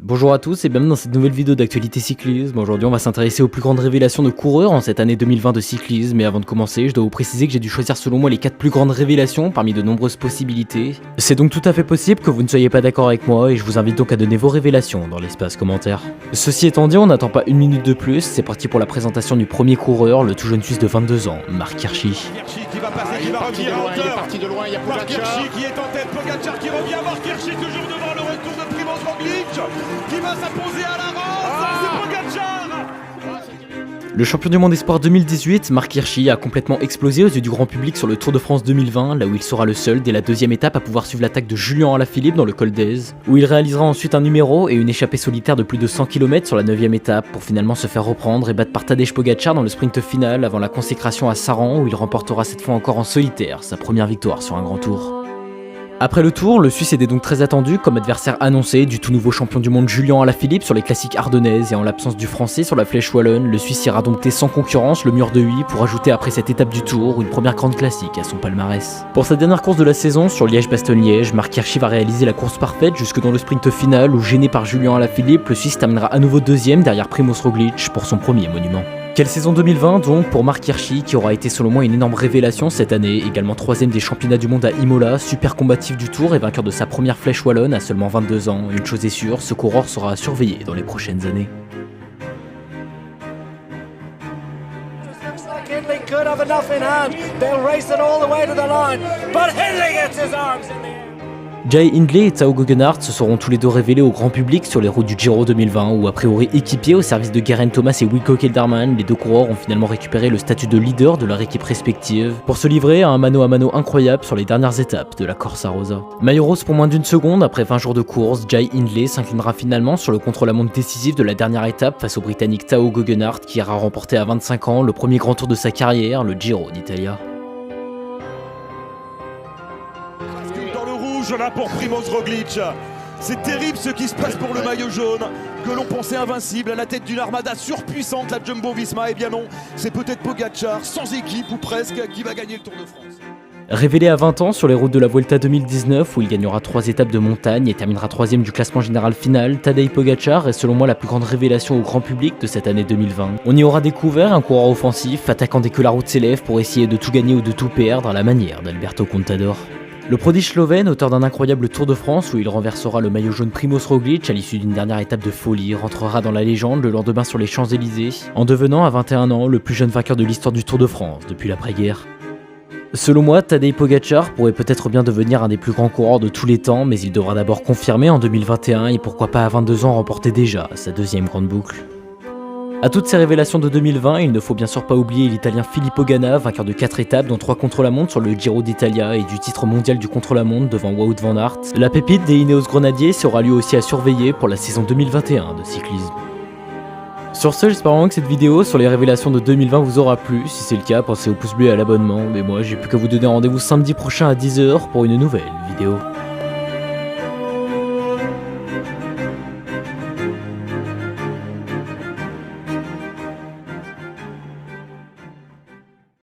Bonjour à tous et bienvenue dans cette nouvelle vidéo d'actualité cyclisme. Aujourd'hui on va s'intéresser aux plus grandes révélations de coureurs en cette année 2020 de cyclisme. Et avant de commencer, je dois vous préciser que j'ai dû choisir selon moi les 4 plus grandes révélations parmi de nombreuses possibilités. C'est donc tout à fait possible que vous ne soyez pas d'accord avec moi et je vous invite donc à donner vos révélations dans l'espace commentaire. Ceci étant dit, on n'attend pas une minute de plus, c'est parti pour la présentation du premier coureur, le tout jeune Suisse de 22 ans, Marc Hirschi. Hirschi qui va passer, qui va revenir à hauteur. Il est parti de loin, il y a Marc Hirschi qui est en tête, Pogacar qui revient, Marc Hirschi toujours devant, le retour de Primoz Roglic qui va s'imposer à la race, c'est Pogacar. Le champion du monde espoir 2018, Marc Hirschi, a complètement explosé aux yeux du grand public sur le Tour de France 2020, là où il sera le seul dès la deuxième étape à pouvoir suivre l'attaque de Julian Alaphilippe dans le col d'Èze, où il réalisera ensuite un numéro et une échappée solitaire de plus de 100 km sur la 9ème étape pour finalement se faire reprendre et battre par Tadej Pogacar dans le sprint final avant la consécration à Saran où il remportera cette fois encore en solitaire sa première victoire sur un grand tour. Après le tour, le Suisse était donc très attendu comme adversaire annoncé du tout nouveau champion du monde Julian Alaphilippe sur les classiques ardennaises et en l'absence du français sur la flèche wallonne, le Suisse ira dompter sans concurrence le mur de Huy pour ajouter après cette étape du tour une première grande classique à son palmarès. Pour sa dernière course de la saison sur Liège-Bastogne-Liège, Marc Hirschi va réaliser la course parfaite jusque dans le sprint final où gêné par Julian Alaphilippe, le Suisse terminera à nouveau deuxième derrière Primoz Roglic pour son premier monument. Quelle saison 2020 donc pour Marc Hirschi qui aura été selon moi une énorme révélation cette année, également 3ème des championnats du monde à Imola, super combatif du tour et vainqueur de sa première flèche wallonne à seulement 22 ans. Une chose est sûre, ce coureur sera à surveiller dans les prochaines années. Jai Hindley et Tao Geoghegan se seront tous les deux révélés au grand public sur les routes du Giro 2020 où a priori équipiers au service de Geraint Thomas et Wilco Kelderman, les deux coureurs ont finalement récupéré le statut de leader de leur équipe respective pour se livrer à un mano à mano incroyable sur les dernières étapes de la Corsa Rosa. Maillot rose pour moins d'une seconde, après 20 jours de course, Jai Hindley s'inclinera finalement sur le contre-la-montre décisif de la dernière étape face au Britannique Tao Geoghegan qui ira remporter à 25 ans le premier grand tour de sa carrière, le Giro d'Italia. Là pour Primoz Roglic. C'est terrible ce qui se passe pour le maillot jaune, que l'on pensait invincible à la tête d'une armada surpuissante, la Jumbo-Visma. Eh bien non, c'est peut-être Pogacar, sans équipe ou presque, qui va gagner le Tour de France. Révélé à 20 ans sur les routes de la Vuelta 2019 où il gagnera 3 étapes de montagne et terminera 3ème du classement général final, Tadej Pogacar est selon moi la plus grande révélation au grand public de cette année 2020. On y aura découvert un coureur offensif, attaquant dès que la route s'élève pour essayer de tout gagner ou de tout perdre à la manière d'Alberto Contador. Le prodige slovène, auteur d'un incroyable Tour de France où il renversera le maillot jaune Primoz Roglic à l'issue d'une dernière étape de folie, rentrera dans la légende le lendemain sur les Champs-Élysées, en devenant à 21 ans le plus jeune vainqueur de l'histoire du Tour de France depuis l'après-guerre. Selon moi, Tadej Pogacar pourrait peut-être bien devenir un des plus grands coureurs de tous les temps, mais il devra d'abord confirmer en 2021 et pourquoi pas à 22 ans remporter déjà sa deuxième grande boucle. À toutes ces révélations de 2020, il ne faut bien sûr pas oublier l'Italien Filippo Ganna, vainqueur de 4 étapes dont 3 contre-la-montre sur le Giro d'Italia et du titre mondial du contre-la-montre devant Wout van Aert. La pépite des Ineos Grenadiers sera lui aussi à surveiller pour la saison 2021 de cyclisme. Sur ce, j'espère vraiment que cette vidéo sur les révélations de 2020 vous aura plu. Si c'est le cas, pensez au pouce bleu et à l'abonnement. Mais moi, j'ai plus qu'à vous donner rendez-vous samedi prochain à 10 h pour une nouvelle vidéo.